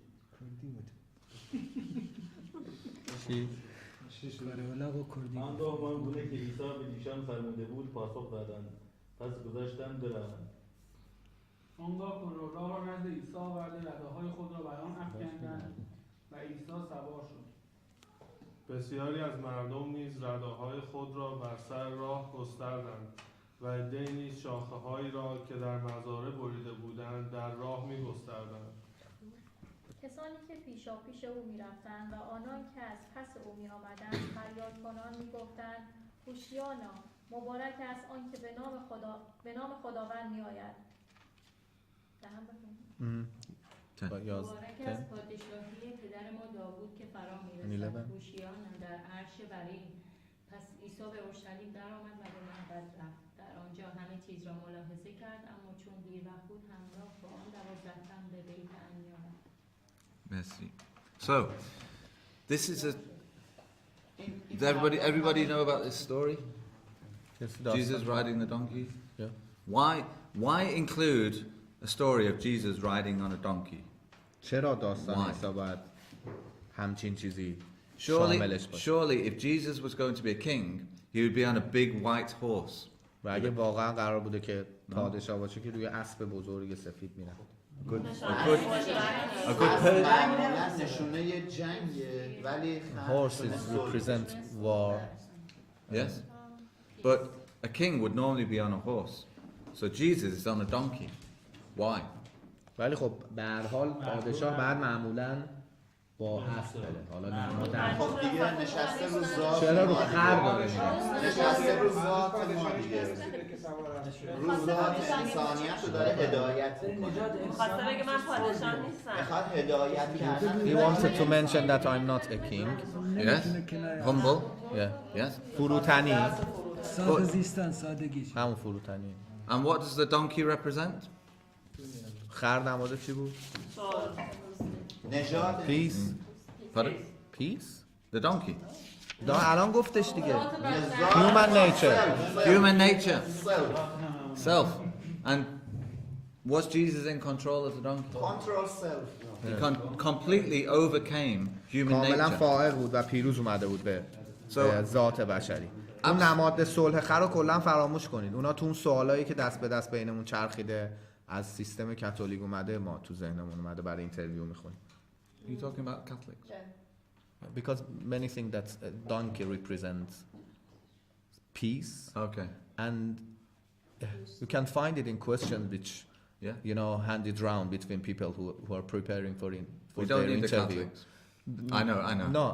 چی؟ آن دو ماه بوده که عیسی به ایشان فرموده بود پاسخ دادند پس گذاشتند بروند. آنگاه کرولا را نزد عیسی آورده رداهای خود را بر آن افکندند و عیسی سوار شد. بسیاری از مردم نیز رداهای خود را بر سر راه گستردند و عده‌ای نیز شاخه‌هایی را که در مزارع بریده بودند در راه می‌گستردند. کسانی که پیشاپیش او می‌رفتند و آنان که از پس او می‌آمدند فریاد کنان می‌گفتند هوشیانا مبارک است آن که به نام خداوند می‌آید. مبارک است پادشاهی پدر ما داوود که فرا می‌رسد. هوشیانا در عرش برین. پس عیسی به اورشلیم درآمد و به معبد رفت. در آنجا همه چیز را ملاحظه کرد اما چون دیر وقت بود همراه با آن 12 تن به بیت عنی آمد. Merci. So, this is a. Does everybody know about this story? Jesus riding the donkey. Yeah. Why include a story of Jesus riding on a donkey? چرا داستان عیسی باید همچین چیزی شاملش باشه؟ Surely, if Jesus was going to be a king, he would be on a big white horse. و اگه واقعا قرار بوده که پادشاه باشه که روی اسب بزرگ سفید میره. نشونه جنگه ولی horses represent war. Yes, but a king would normally be on a horse. So Jesus is on a donkey. Why? ولی خب به هر حال پادشاه بعد معمولاً با اسب بره. حالا نمادن خب دیگه نشسته رو ذات چرا رو خر داره نشسته رو ذات ما دیگه رو ذات انسانیت رو داره هدایت میکنه. میخواسته بگه من پادشاه نیستم. میخواد هدایت کردن. He wanted to mention that I'm not a king. Yes. Humble. Yeah. Yes. فروتنی. ساده زیستن سادگی. همون فروتنی. And what does the donkey represent? خر در مورد چی بود؟ نجات. Peace. Pardon? Peace. The donkey. الان گفتش دیگه. Human nature. Human nature. Self. And was Jesus in control of the donkey? Control self. He completely overcame human کاملا nature. فائق بود و پیروز اومده بود به ذات بشری. اون نماد صلح خر رو کلا فراموش کنید. اونا تو اون سوالایی که دست به دست بینمون چرخیده از سیستم کاتولیک اومده ما تو ذهنمون اومده برای اینترویو میخونیم. Are you talking about Catholics? Because many think that a donkey represents peace. Okay. And you can find it in questions which you know handed round between people who are preparing for We don't their need the interview. Catholics. I know. No.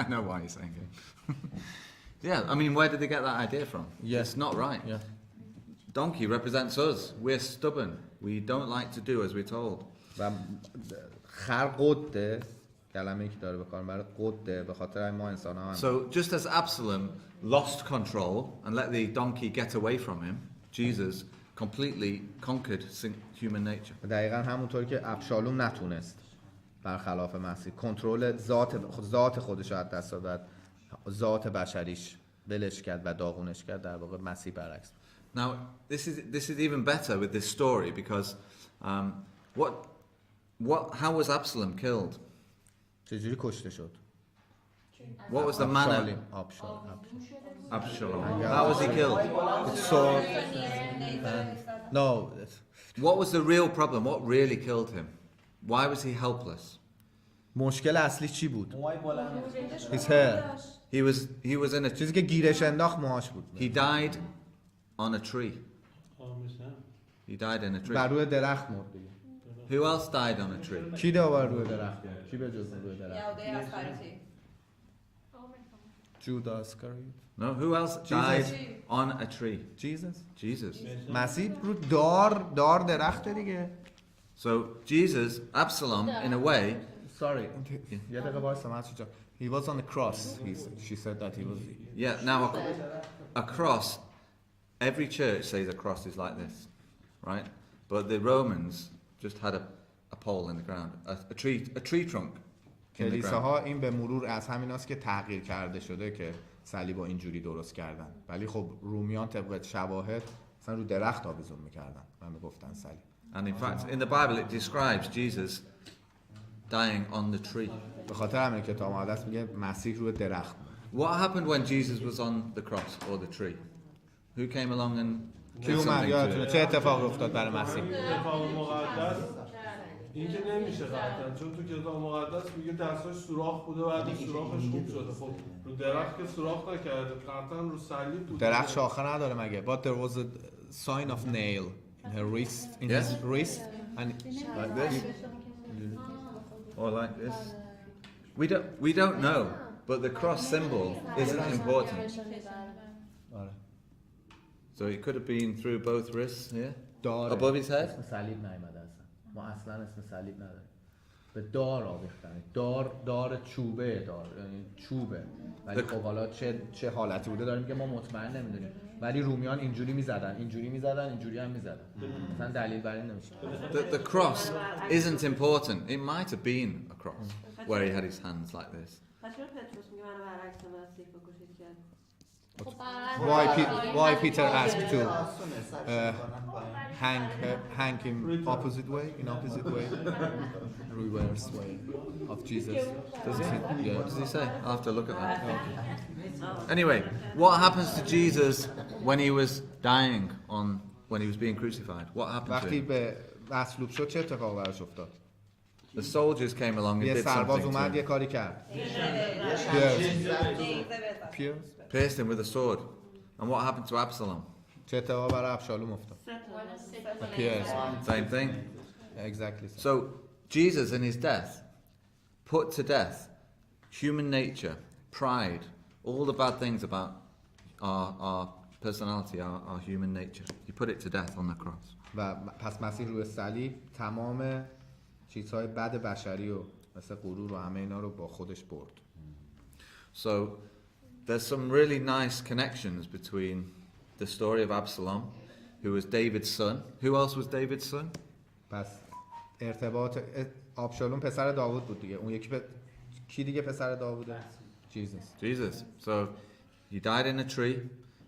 I know why you're saying it. Yeah, I mean, where did they get that idea from? Yes. It's not right. Yeah. Donkey represents us. We're stubborn. We don't like to do as we're told. و خر قده کلمه‌ای که داره به کار میبره قده به خاطر ما انسان‌ها هم. So just as Absalom lost control and let the donkey get away from him, Jesus completely conquered human nature. دقیقاً همونطوری که ابشالوم نتونست برخلاف مسیح کنترل ذات خودش رو از دست داد، ذات بشریش ولش کرد و داغونش کرد. در واقع مسیح برعکس. Now this is even better with this story because how was Absalom killed? چجوری کشته شد؟ What was the manner? Absalom. How was he killed? Sword. No. What was the real problem? What really killed him? Why was he helpless? مشکل اصلی چی بود؟ His hair. He was in a چیزی که گیرش انداخت موهاش بود. He died on a tree. He died in a tree. بر روی درخت مرد دیگه. Who else died on a tree? کی بر روی درخت مرد؟ کی به جز روی درخت؟ Judas Iscariot. No, who else died on a tree? Jesus. مسیح رو دار درخت دیگه. So Jesus, Absalom, in a way. Sorry. یه دقیقه وایسا مسعود جان. He was on a cross. She said that he was. Yeah. Now a cross. Every church says a cross is like this, right? But the Romans just had a pole in the ground, a tree trunk, کلیساها این به مرور از همیناست که تغییر کرده شده که صلیب اینجوری درست کردن، ولی خب رومیان طبق شواهد مثلا رو درخت آویزون میکردن و میگفتن صلیب. And in fact, in the Bible, it describes Jesus dying on the tree. به خاطر همین کتاب مقدس میگه مسیح روی درخت. What happened when Jesus was on the cross or the tree? Who came along and did something to it? چه اتفاقی افتاد برای مسیح؟ کتاب مقدس این که نمیشه قطعا، چون تو کتاب مقدس میگه دستاش سوراخ بوده و بعد سوراخش خوب شده. خب رو درخت که سوراخ نکرده، قطعا رو صلیب بود. درخت شاخه نداره مگه؟ But there was a sign of nail in her wrist, in his wrist, and like this, or like this. We don't know, but the cross symbol isn't important. So it could have been through both wrists here, above his head. صلیب نیامده اصلا. ما اصلا اسم صلیب نداریم. به دار آویختن. دار چوبه دار، یعنی چوبه. ولی خب حالا چه حالتی بوده داریم که ما مطمئن نمیدونیم. ولی رومیان اینجوری میزدن، اینجوری هم میزدن. مثلا دلیل بر این نمیشه. The cross isn't important. It might have been a cross where he had his hands like this. Why Peter asked to hang him opposite way, in opposite way, reverse way of Jesus. Does he? Yeah. What does he say? I'll have to look at that. Anyway, what happens to Jesus when he was dying when he was being crucified? What happened to وقتی him? به مصلوب شد چه اتفاقی براش افتاد؟ The soldiers came along and یه did سرباز something اومد to یه him. کاری کرد. Pierced him with a sword. And what happened to Absalom? چه اتفاقی برای ابشالوم افتاد؟ Same thing. Exactly. So Jesus in his death put to death human nature, pride, all the bad things about our personality, our human nature. He put it to death on the cross. و پس مسیح روی صلیب تمام چیزهای بد بشری و مثل غرور و همه اینا رو با خودش برد. So there's some really nice connections between the story of Absalom, who was David's son. Who else was David's son? پس ارتباط ابشالوم پسر داوود بود دیگه. اون یکی کی دیگه پسر داووده؟ Jesus. So he died in a tree,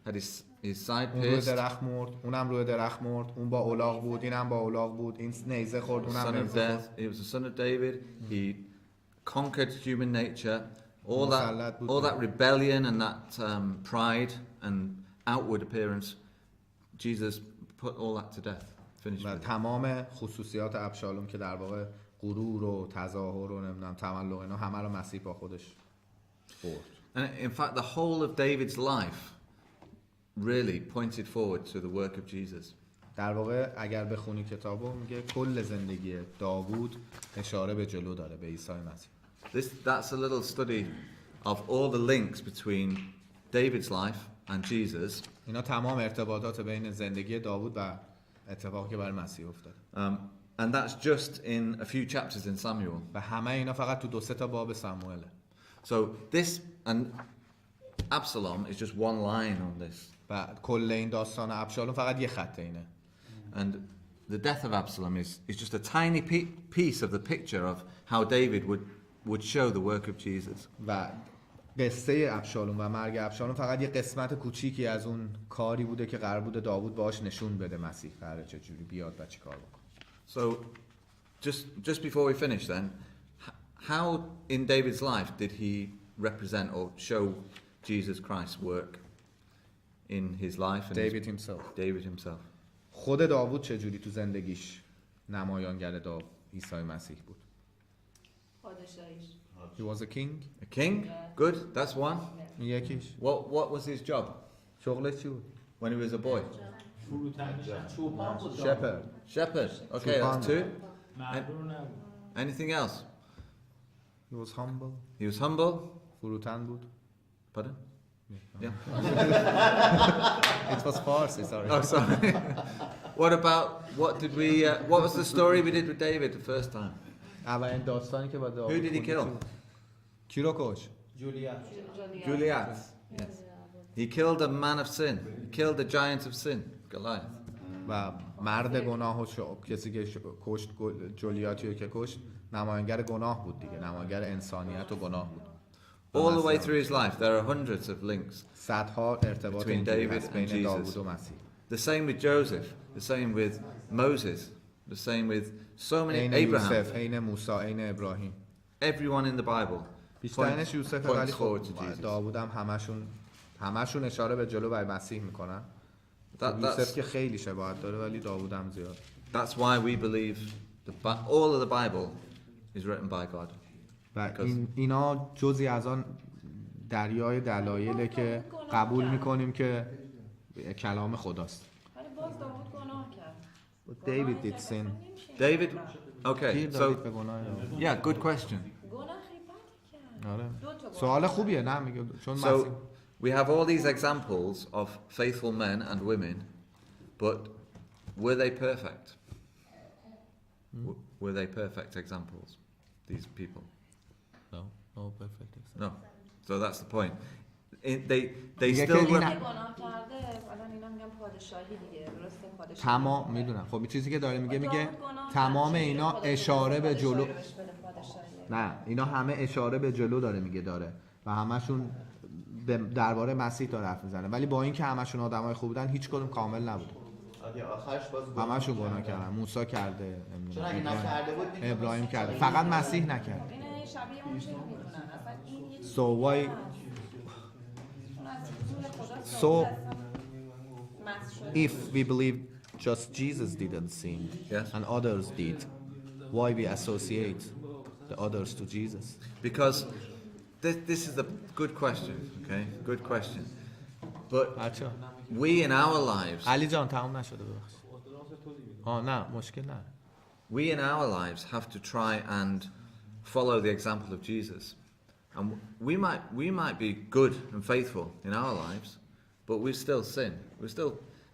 had his side اون روی pierced. درخت مرد، اونم روی درخت مرد، اون با الاغ بود، اینم با الاغ بود، این نیزه خورد، اونم Son of نیزه death. خورد. He was the son of David. He conquered human nature. All that rebellion and that pride and outward appearance, Jesus put all that to death. Finished و with it. تمام خصوصیات ابشالوم که در واقع غرور و تظاهر و نمیدونم تملق اینا همه رو مسیح با خودش برد. And in fact, the whole of David's life really pointed forward to the work of Jesus. در واقع اگر بخونی کتابو میگه کل زندگی داوود اشاره به جلو داره، به عیسی مسیح. That's a little study of all the links between David's life and Jesus. اینا تمام ارتباطات بین زندگی داوود و اتفاقی که برای مسیح افتاد. And that's just in a few chapters in Samuel. و همه اینا فقط تو 2-3 تا باب سموئله. So this and Absalom is just one line on this. و کل این داستان ابشالوم فقط یه خط اینه. And the death of Absalom is just a tiny piece of the picture of how David would show the work of Jesus. و قصه ابشالوم و مرگ ابشالوم فقط یه قسمت کوچیکی از اون کاری بوده که قرار بوده داوود باهاش نشون بده مسیح قراره چه جوری بیاد و چیکار بکنه. So just before we finish then, how in David's life did he represent or show Jesus Christ's work in his life and David himself. خود داوود چه جوری تو زندگیش نمایانگر عیسی مسیح بود؟ He was a king. A king? Good. That's one. یکیش. What was his job? شغلش چی بود؟ When he was a boy. Shepherd. Okay, that's two. Anything else? He was humble. He was humble. فروتن بود. Pardon? Yeah. It was Farsi, sorry. Oh, sorry. What was the story we did with David the first time? اولین داستانی که با داوود. Who did he kill? کی رو کش؟ Goliath. Yes. He killed a man of sin. He killed the giant of sin, Goliath. و مرد گناه و کسی که کشت جولیاتیو که کشت نمایانگر گناه بود دیگه، نمایانگر انسانیت و گناه بود. All the way through his life, there are hundreds of links صدها ارتباط between David and بین داوود Jesus. و مسیح. The same with Joseph, the same with Moses, the same with so many عین Abraham. یوسف، عین موسی، عین ابراهیم. Everyone in the Bible بیشترینش یوسف، points ولی forward خب to Jesus. داوود هم همشون اشاره به جلو و مسیح میکنن. یوسف که خیلی شباهت داره ولی داوود هم زیاد. That's why we believe all of the Bible is written by God. و اینا جزئی از آن دریای دلایله که قبول میکنیم که کلام خداست. ولی باز داوود گناه کرد. David did sin. David, okay, so yeah, good question. گناه خیلی بد کرد. آره. سوال خوبیه نه میگه چون مسیح. So we have all these examples of faithful men and women, but were they perfect? Were they perfect examples? These people? No perfect example. No. So that's the point. They still were. گناه کرده الان اینا میگن پادشاهی دیگه، درسته پادشاهی. تمام میدونم. خب چیزی که داره میگه تمام اینا اشاره به جلو. نه اینا همه اشاره به جلو داره میگه داره و همشون درباره مسیح داره حرف میزنه، ولی با اینکه همشون آدمای خوب بودن هیچ کدوم کامل نبودن. آخرش باز همشون گناه کردن. موسی کرده، چون اگه نکرده بود ابراهیم کرده، فقط مسیح نکرد. این شبیه اون چیزی میدونن اصلا این So why if we believe just Jesus didn't sin and others did, why we associate the others to Jesus? Because this is a good question, okay? Good question. But we in our lives, علی جان تمام نشده ببخشید. نه مشکل نه. We in our lives have to try and follow the example of Jesus. And we might be good and faithful in our lives, but we still sin.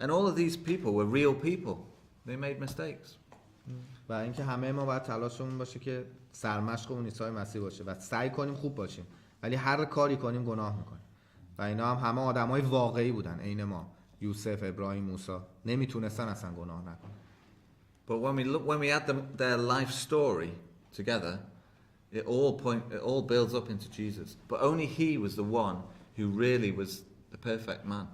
And all of these people were real people. They made mistakes. و اینکه همه ما باید تلاشمون باشه که سرمشق اون عیسی مسیح باشه و سعی کنیم خوب باشیم، ولی هر کاری کنیم گناه میکنیم. و اینا هم همه آدمای واقعی بودن عین ما. یوسف، ابراهیم، موسی نمیتونستن اصلا گناه نکنن. But when we add their life story together, it all builds up into Jesus. But only he was the one who really was the perfect man.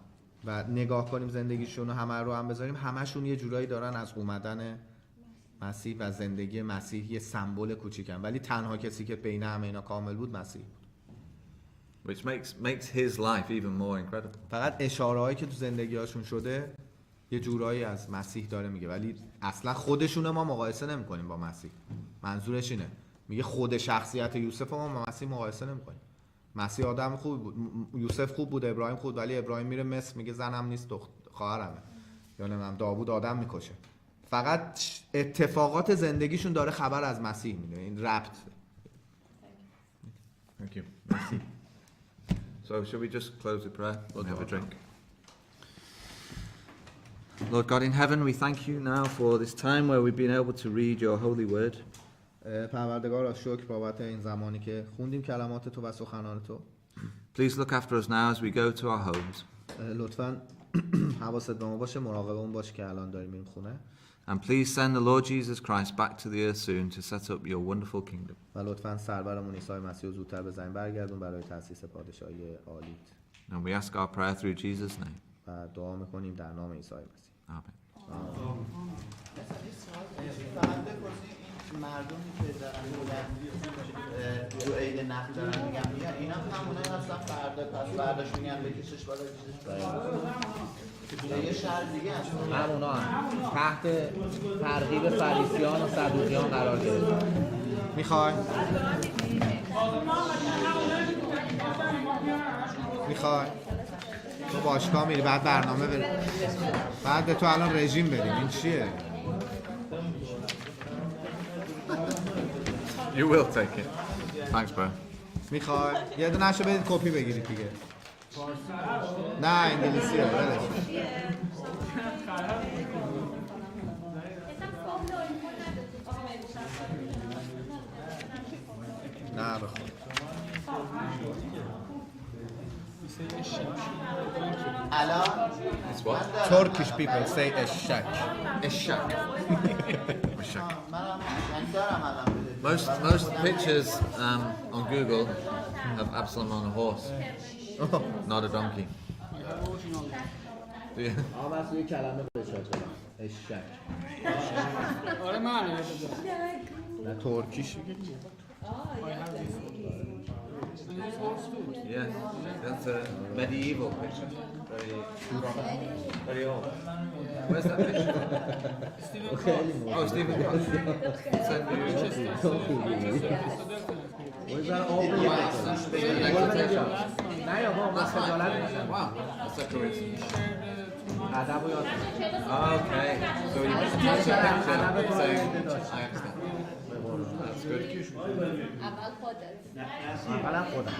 و نگاه کنیم زندگیشون رو همه رو هم بذاریم، همشون یه جورایی دارن از اومدن مسیح و زندگی مسیح یه سمبل کوچیکن، ولی تنها کسی که بین همه اینا کامل بود مسیح بود. Which makes his life even more incredible. فقط اشاره‌هایی که تو زندگی‌هاشون شده یه جورایی از مسیح داره میگه، ولی اصلا خودشون ما مقایسه نمی‌کنیم با مسیح. منظورش اینه، میگه خود شخصیت یوسف ما با مسیح مقایسه نمی‌کنیم. مسیح آدم خوب بود، یوسف خوب بود، ابراهیم خوب، ولی ابراهیم میره مصر میگه زنم نیست خواهرمه، یا نمیدونم داوود آدم میکشه. فقط اتفاقات زندگیشون داره خبر از مسیح میده، این ربط. Thank you. Merci. So shall we just close with prayer and have a drink? Lord God in heaven, we thank you now for this time where we've been able to read your holy word. پروردگار شکر بابت این زمانی که خوندیم کلمات تو و سخنان تو. Please look after us now as we go to our homes. لطفاً حواست به ما باشه، مراقبمون باش که الان داریم میریم خونه. And please send the Lord Jesus Christ back to the earth soon to set up your wonderful kingdom. و لطفاً سرورمون عیسی مسیح رو زودتر به زمین برگردون برای تأسیس پادشاهی عالیت. And we ask our prayer through Jesus' name. و دعا میکنیم در نام عیسی مسیح. Amen. مردمی که دارن تو عید نخل دارن میگن اینا همونایی هستن فردا پس فرداش میگن بکشش بالا یه شهر دیگه هستن همونا هم تحت ترغیب فریسیان و صدوقیان قرار گرفتن. میخوای تو باشگاه میری بعد برنامه بری بعد تو الان رژیم بریم، این چیه؟ You will take it. Thanks, bro. میخوای یه دونه نشو بدید کپی بگیرید دیگه. نه انگلیسیه ولش. نه بخون. الان Turkish people say eşek. Eşek. منم دارم الان Most pictures on Google have Absalom on a horse, not a donkey. Yeah. آه من یه کلمه بهش دادم اشک آره من نه ترکیش میگه Yeah, that's a medieval picture. Very old. Where's that picture? Oh, Stephen Cox. Where's that old picture? نه یا با من خجالت میشم. Wow, that's a coincidence. ادب و یاد Okay, so you must take a picture saying, I understand. That's good. اول خودت. اولا خودم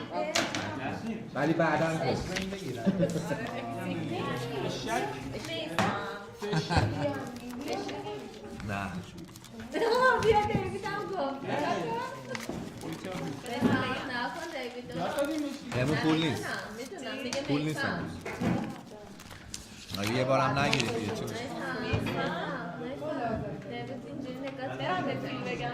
ولی بعدا خودم نه بیا دیوید هم گفت نکن دیوید امون پول نیست میدونم دیگه پول نیست اگه یه بارم نگیرید دیگه چی میشه دیوید اینجوری نگاه برم به فیلم بگم